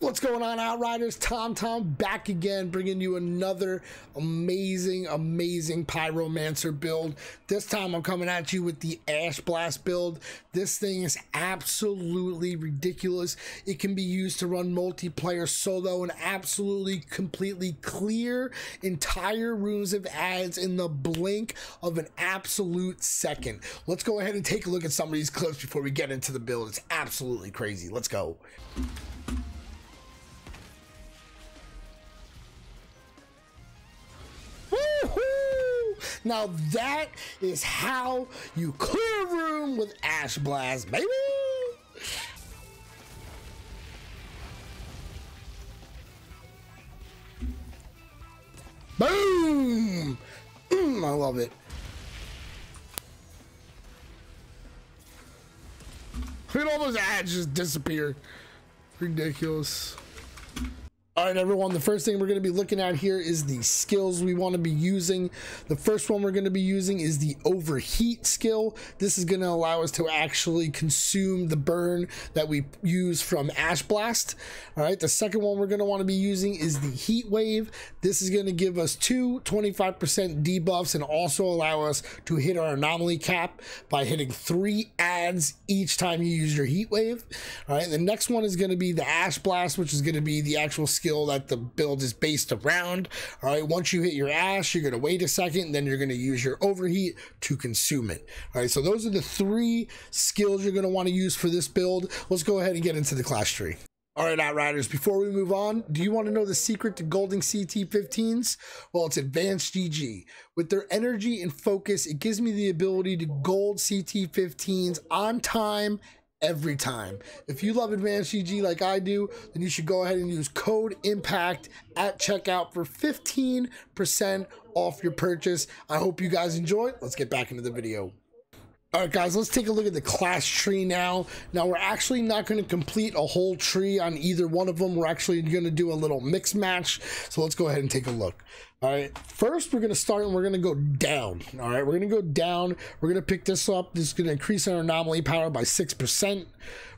What's going on, Outriders? Tom back again, bringing you another amazing Pyromancer build. This time I'm coming at you with the Ash Blast build. This thing is absolutely ridiculous. It can be used to run multiplayer solo and absolutely completely clear entire rooms of ads in the blink of an absolute second. Let's go ahead and take a look at some of these clips before we get into the build. It's absolutely crazy. Let's go. Now that is how you clear a room with Ash Blast, baby. Boom! I love it. Look at all those ads just disappear. Ridiculous. All right, everyone, the first thing we're going to be looking at here is the skills we want to be using. The first one we're going to be using is the overheat skill. This is going to allow us to actually consume the burn that we use from Ash Blast. All right, the second one we're going to want to be using is the heat wave. This is going to give us 25% debuffs and also allow us to hit our anomaly cap by hitting 3 ads each time you use your heat wave. All right, the next one is going to be the Ash Blast, which is going to be the actual skill that the build is based around. All right, once you hit your ash, you're going to wait a second, then you're going to use your overheat to consume it. All right, so those are the 3 skills you're going to want to use for this build. Let's go ahead and get into the class tree. All right, Outriders, before we move on, do you want to know the secret to golding CT15s? Well, it's advanced GG. With their energy and focus, it gives me the ability to gold CT15s on time every time. If you love advanced GG like I do, then you should go ahead and use code IMPACT at checkout for 15% off your purchase. I hope you guys enjoy. Let's get back into the video. All right, guys, let's take a look at the class tree now. Now, we're actually not going to complete a whole tree on either one of them. We're actually going to do a little mix match. So let's go ahead and take a look. All right, first we're going to start and we're going to go down. All right, we're going to go down. We're going to pick this up. This is going to increase our anomaly power by 6%.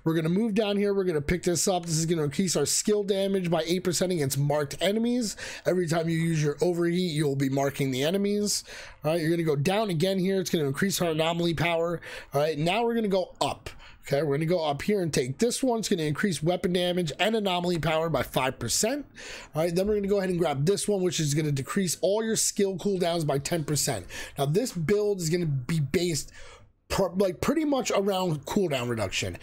We're going to move down here. We're going to pick this up. This is going to increase our skill damage by 8% against marked enemies. Every time you use your overheat, you'll be marking the enemies. All right, you're going to go down again here. It's going to increase our anomaly power. All right, now we're going to go up. Okay, we're going to go up here and take this one. It's going to increase weapon damage and anomaly power by 5%. All right, then we're going to go ahead and grab this one, which is going to decrease all your skill cooldowns by 10%. Now, this build is going to be based pretty much around cooldown reduction.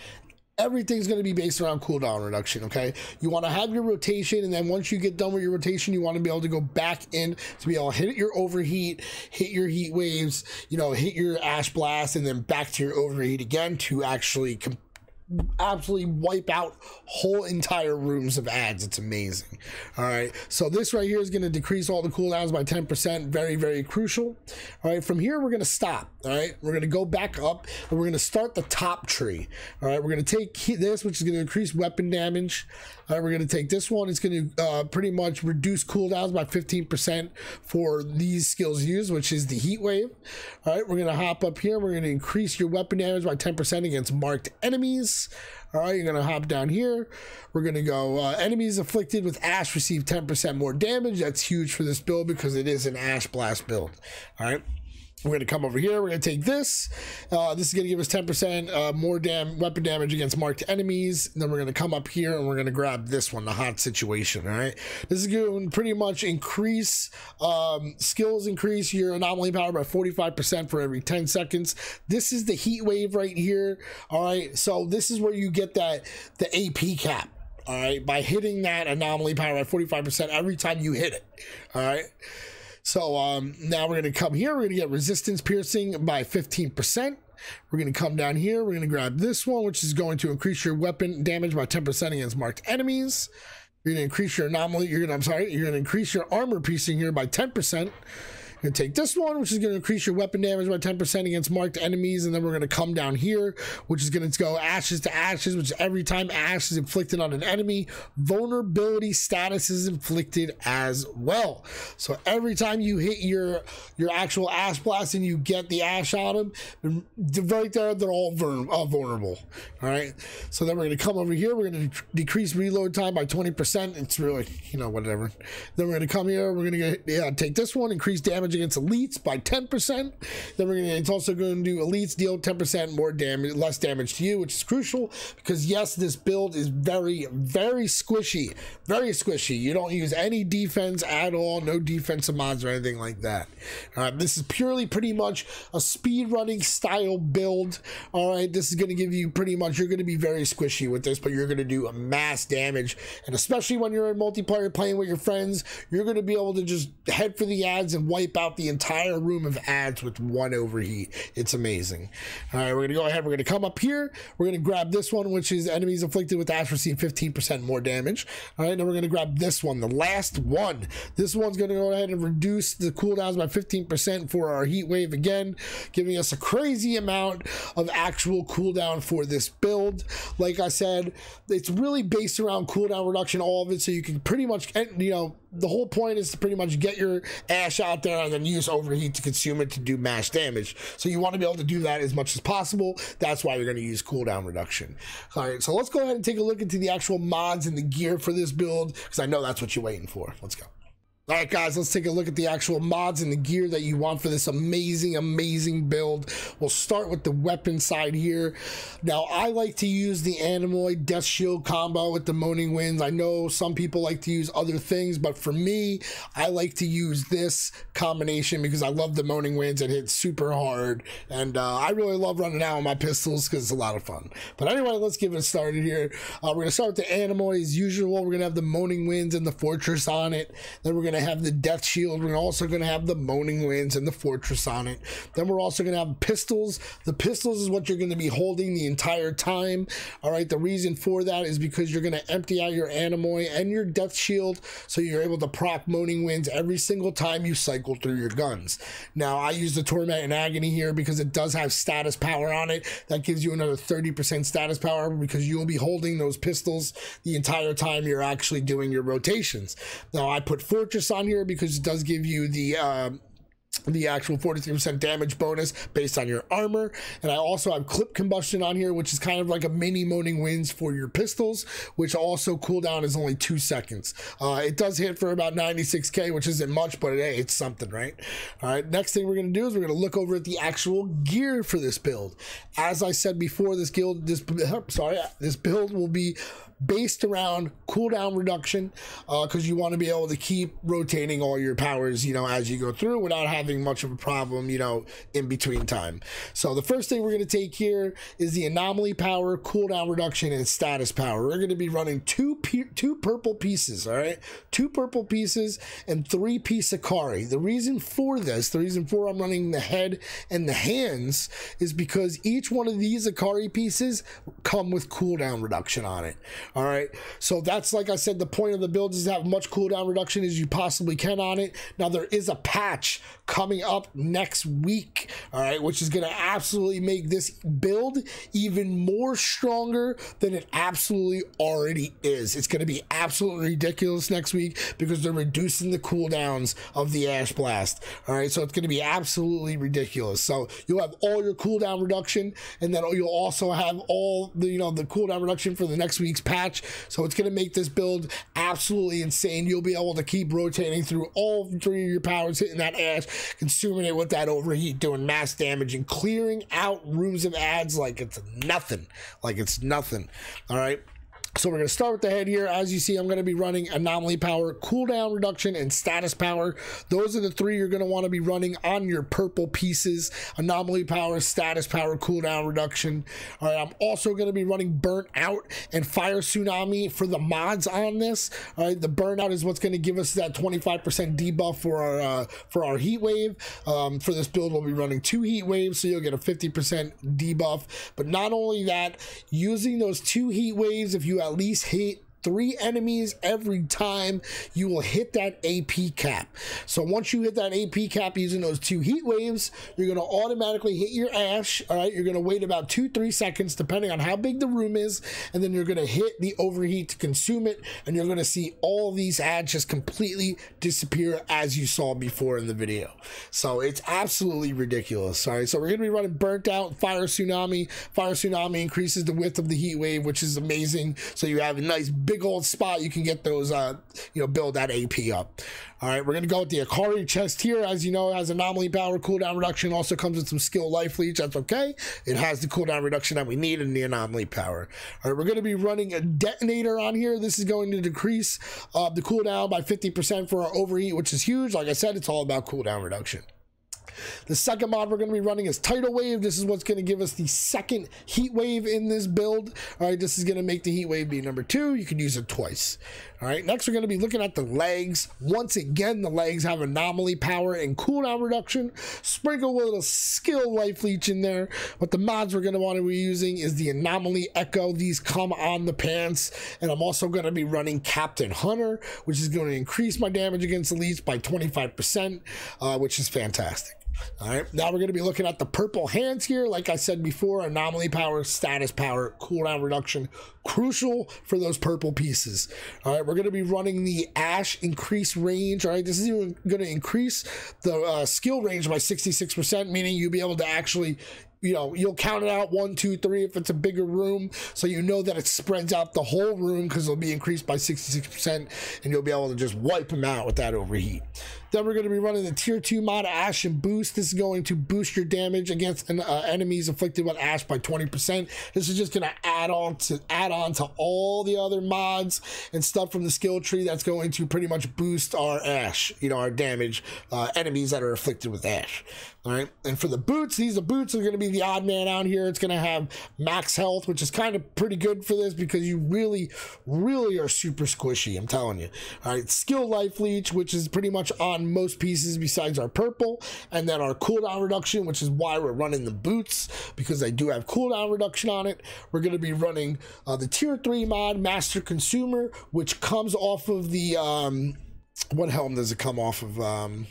Everything's going to be based around cooldown reduction. Okay, you want to have your rotation, and then once you get done with your rotation, you want to be able to go back in to be able to hit your overheat, hit your heat waves, you know, hit your ash blast, and then back to your overheat again to actually absolutely wipe out whole entire rooms of ads. It's amazing. All right, so this right here is going to decrease all the cooldowns by 10%. Very crucial. All right, from here we're going to stop. All right, we're going to go back up and we're going to start the top tree. All right, we're going to take this, which is going to increase weapon damage. All right, we're going to take this one. It's going to pretty much reduce cooldowns by 15% for these skills used, which is the heat wave. All right, we're going to hop up here. We're going to increase your weapon damage by 10% against marked enemies. All right, you're going to hop down here. We're going to go enemies afflicted with ash receive 10% more damage. That's huge for this build because it is an ash blast build. All right, we're going to come over here. We're going to take this. This is going to give us 10% more weapon damage against marked enemies. And then we're going to come up here and we're going to grab this one, the hot situation. All right, this is going to pretty much increase skills, increase your anomaly power by 45% for every 10 seconds. This is the heat wave right here. All right, so this is where you get the AP cap. All right, by hitting that anomaly power by 45% every time you hit it. All right. So now we're going to come here. We're going to get resistance piercing by 15%. We're going to come down here. We're going to grab this one, which is going to increase your weapon damage by 10% against marked enemies. You're going to increase your anomaly. You're going to increase your armor piercing here by 10%. We're going to take this one, which is going to increase your weapon damage by 10% against marked enemies, and then we're going to come down here, which is going to go ashes to ashes, which is every time ash is inflicted on an enemy, vulnerability status is inflicted as well. So every time you hit your actual ash blast and you get the ash on them, right there, they're all vulnerable. All right, so then we're going to come over here, we're going to decrease reload time by 20%. It's really, you know, whatever. Then we're going to come here, we're going to take this one, increase damage against elites by 10%. Then we're going to, it's also going to do elites deal 10% more damage, less damage to you, which is crucial because yes, this build is very squishy, very squishy. You don't use any defense at all, no defensive mods or anything like that. All right, this is purely pretty much a speed running style build. All right, this is going to give you pretty much, you're going to be very squishy with this, but you're going to do a mass damage, and especially when you're in multiplayer playing with your friends, you're going to be able to just head for the ads and wipe out the entire room of ads with one overheat. It's amazing. All right, we're going to go ahead, we're going to come up here, we're going to grab this one, which is enemies inflicted with ash receive 15% more damage. All right, then we're going to grab this one, the last one. This one's going to go ahead and reduce the cooldowns by 15% for our heat wave again, giving us a crazy amount of actual cooldown for this build. Like I said, it's really based around cooldown reduction, all of it, so you can pretty much, you know, the whole point is to pretty much get your ash out there and then use overheat to consume it to do mash damage. So you want to be able to do that as much as possible. That's why you're going to use cooldown reduction. All right, so let's go ahead and take a look into the actual mods and the gear for this build, because I know that's what you're waiting for. Let's go. All right, guys, let's take a look at the actual mods and the gear that you want for this amazing build. We'll start with the weapon side here. Now, I like to use the Animoid Death Shield combo with the Moaning Winds. I know some people like to use other things, but for me, I like to use this combination because I love the Moaning Winds. It hits super hard, and I really love running out on my pistols because it's a lot of fun. But anyway, let's get it started here. We're going to start with the Animoid as usual. We're going to have the Moaning Winds and the Fortress on it. Then we're going to have the Death Shield. We're also going to have the Moaning Winds and the Fortress on it. Then we're also going to have pistols. The pistols is what you're going to be holding the entire time. All right, the reason for that is because you're going to empty out your Animoid and your Death Shield, so you're able to proc Moaning Winds every single time you cycle through your guns. Now, I use the Torment and Agony here because it does have status power on it. That gives you another 30% status power because you'll be holding those pistols the entire time you're actually doing your rotations. Now, I put Fortress on here because it does give you the actual 43% damage bonus based on your armor. And I also have Clip Combustion on here, which is kind of like a mini Moaning Winds for your pistols, which also cooldown is only 2 seconds. It does hit for about 96k, which isn't much, but hey, it's something, right? All right, next thing we're going to do is we're going to look over at the actual gear for this build. As I said before, this build will be based around cooldown reduction, because you want to be able to keep rotating all your powers, you know, as you go through without having much of a problem, you know, in between time. So the first thing we're going to take here is the anomaly power, cooldown reduction, and status power. We're going to be running two purple pieces, all right? 2 purple pieces and 3 piece Akari. The reason for this, the reason for I'm running the head and the hands is because each one of these Akari pieces come with cooldown reduction on it. All right, so that's, like I said, the point of the build is to have much cooldown reduction as you possibly can on it. Now, there is a patch coming up next week, all right, which is going to absolutely make this build even more stronger than it absolutely already is. It's going to be absolutely ridiculous next week because they're reducing the cooldowns of the Ash Blast. All right, so it's going to be absolutely ridiculous. So you'll have all your cooldown reduction, and then you'll also have all the, you know, the cooldown reduction for the next week's patch. So it's going to make this build absolutely insane. You'll be able to keep rotating through all 3 of your powers, hitting that ash, consuming it with that overheat, doing mass damage, and clearing out rooms of ads like it's nothing. Like it's nothing. All right. So we're going to start with the head here. As you see, I'm going to be running anomaly power, cooldown reduction, and status power. Those are the 3 you're going to want to be running on your purple pieces. Anomaly power, status power, cooldown reduction. All right, I'm also going to be running burnt out and fire tsunami for the mods on this. All right, the burnout is what's going to give us that 25% debuff for our heat wave. For this build, we'll be running 2 heat waves, so you'll get a 50% debuff. But not only that, using those 2 heat waves, if you at least hit 3 enemies every time you will hit that AP cap. So once you hit that AP cap using those 2 heat waves, you're going to automatically hit your ash. All right, you're going to wait about 2-3 seconds depending on how big the room is, and then you're going to hit the overheat to consume it, and you're going to see all these ads just completely disappear as you saw before in the video. So it's absolutely ridiculous. All right, so we're going to be running Burnt Out, Fire Tsunami. Fire Tsunami increases the width of the heat wave, which is amazing. So you have a nice big old spot you can get those build that AP up. All right, we're gonna go with the Akari chest here. As you know, it has anomaly power, cooldown reduction, also comes with some skill life leech. That's okay. It has the cooldown reduction that we need in the anomaly power. All right, we're gonna be running a detonator on here. This is going to decrease the cooldown by 50% for our overheat, which is huge. Like I said, it's all about cooldown reduction. The second mod we're going to be running is Tidal Wave. This is what's going to give us the second heat wave in this build. All right, this is going to make the heat wave be number 2. You can use it twice. All right, next we're going to be looking at the legs. Once again, the legs have anomaly power and cooldown reduction. Sprinkle a little skill life leech in there. But the mods we're going to want to be using is the Anomaly Echo. These come on the pants. And I'm also going to be running Captain Hunter, which is going to increase my damage against elites by 25%, which is fantastic. All right, now we're going to be looking at the purple hands here. Like I said before, anomaly power, status power, cooldown reduction, crucial for those purple pieces. All right, we're going to be running the Ash increase range. All right, this is even going to increase the skill range by 66%, meaning you'll be able to actually, you know, you'll count it out 1, 2, 3 if it's a bigger room, so you know that it spreads out the whole room because it'll be increased by 66%, and you'll be able to just wipe them out with that overheat. Then we're going to be running the tier 2 mod Ash and Boost. This is going to boost your damage against enemies afflicted with Ash by 20%. This is just going to add on to all the other mods and stuff from the skill tree that's going to pretty much boost our Ash, you know, our damage, enemies that are afflicted with Ash. All right, and for the boots, these boots are going to be the odd man out here. It's going to have max health, which is kind of pretty good for this because you really are super squishy, I'm telling you. All right, skill life leech, which is pretty much on most pieces besides our purple, and then our cooldown reduction, which is why we're running the boots, because they do have cooldown reduction on it. We're going to be running the tier 3 mod Master Consumer, which comes off of the what helm does it come off of?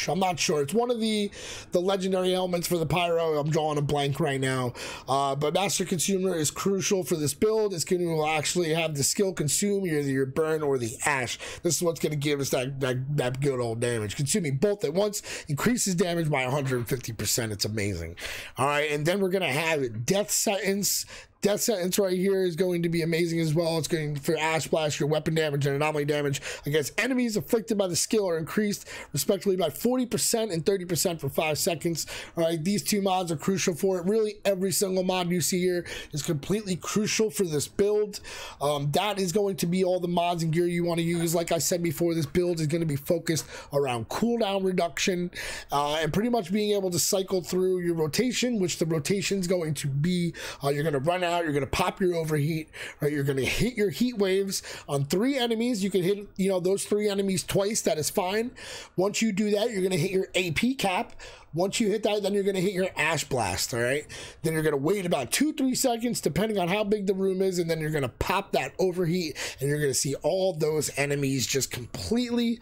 I'm not sure. It's one of the legendary elements for the Pyro. I'm drawing a blank right now. But Master Consumer is crucial for this build. It's going to actually have the skill consume either your burn or the ash. This is what's going to give us that good old damage. Consuming both at once increases damage by 150%. It's amazing. All right, and then we're going to have Death Sentence. Death Sentence right here is going to be amazing as well. It's going for Ash Blast, your weapon damage and anomaly damage against enemies afflicted by the skill are increased respectively by 40% and 30% for 5 seconds. All right, these 2 mods are crucial for it. Really, every single mod you see here is completely crucial for this build. That is going to be all the mods and gear you want to use. Like I said before, this build is going to be focused around cooldown reduction and pretty much being able to cycle through your rotation, which the rotation is going to be you're going to run out. You're going to pop your overheat, right? You're going to hit your heat waves on 3 enemies. You can hit, you know, those 3 enemies twice. That is fine. Once you do that, you're going to hit your AP cap. Once you hit that, then you're going to hit your Ash Blast, all right? Then you're going to wait about 2-3 seconds, depending on how big the room is, and then you're going to pop that overheat, and you're going to see all those enemies just completely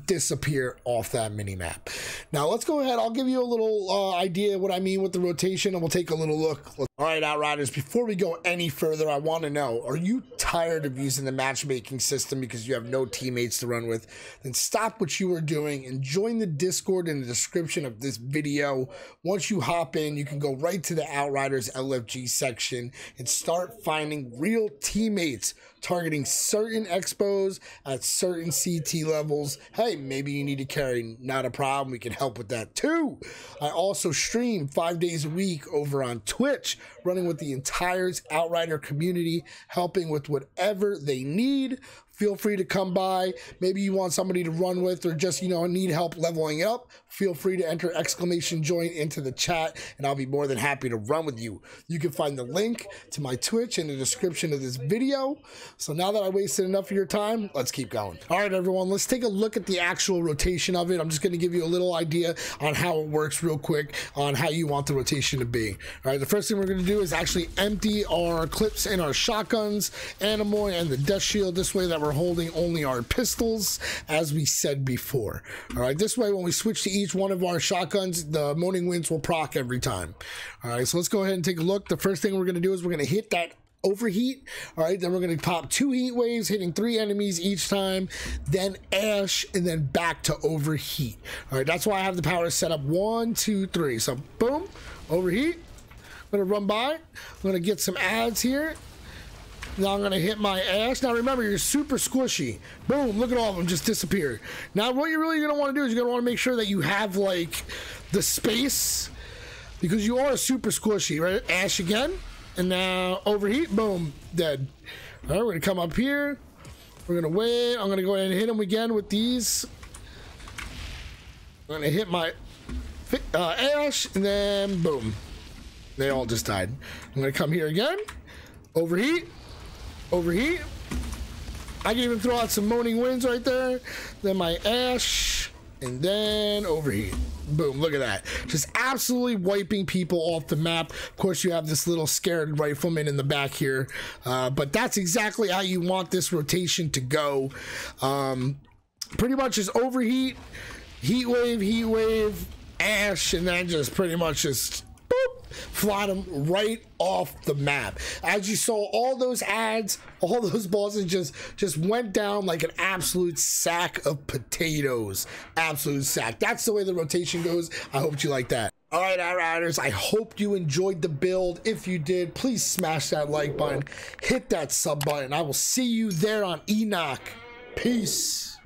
disappear off that mini-map. Now, let's go ahead. I'll give you a little idea of what I mean with the rotation, and we'll take a little look. All right, Outriders, before we go any further, I want to know, are you tired of using the matchmaking system because you have no teammates to run with? Then stop what you are doing and join the Discord in the description of this video. Once you hop in, you can go right to the Outriders LFG section and start finding real teammates targeting certain expos at certain CT levels. Hey, maybe you need to carry, not a problem. We can help with that too. I also stream 5 days a week over on Twitch, running with the entire Outrider community, helping with whatever they need. feel free to come by. Maybe you want somebody to run with, or just, you know, need help leveling up, feel free to enter !join into the chat, and I'll be more than happy to run with you. You can find the link to my Twitch in the description of this video. So now that I wasted enough of your time, let's keep going. All right, everyone, let's take a look at the actual rotation of it. I'm just going to give you a little idea on how it works real quick, on how you want the rotation to be. All right, the first thing we're going to do is actually empty our clips and our shotguns, animal, and the death shield. This way that we're holding only our pistols, as we said before. All right, this way when we switch to each one of our shotguns, the moaning winds will proc every time. All right, so let's go ahead and take a look. The first thing we're going to do is we're going to hit that overheat. All right, then we're going to pop 2 heat waves, hitting 3 enemies each time, then ash, and then back to overheat. All right, that's why I have the power set up 1, 2, 3. So boom, overheat. I'm going to run by. I'm going to get some ads here. Now I'm going to hit my ash. Now remember, you're super squishy. Boom, look at all of them just disappear. Now what you're really going to want to do is you're going to want to make sure that you have like the space, because you are super squishy, right? Ash again. And now overheat, boom, dead. All right, we're gonna come up here. We're gonna wait. I'm gonna go ahead and hit him again with these. I'm gonna hit my ash, and then boom, they all just died. I'm gonna come here again. Overheat, overheat. I can even throw out some moaning winds right there. Then my ash, and then overheat. Boom, look at that. Just absolutely wiping people off the map. Of course, you have this little scared rifleman in the back here. But that's exactly how you want this rotation to go. Pretty much just overheat, heat wave, ash, and then just pretty much just boop, flat them right off the map. As you saw, all those ads, all those bosses just went down like an absolute sack of potatoes. Absolute sack. That's the way the rotation goes. I hope you like that. All right, Outriders, I hope you enjoyed the build. If you did, please smash that like button, hit that sub button. I will see you there on Enoch. Peace.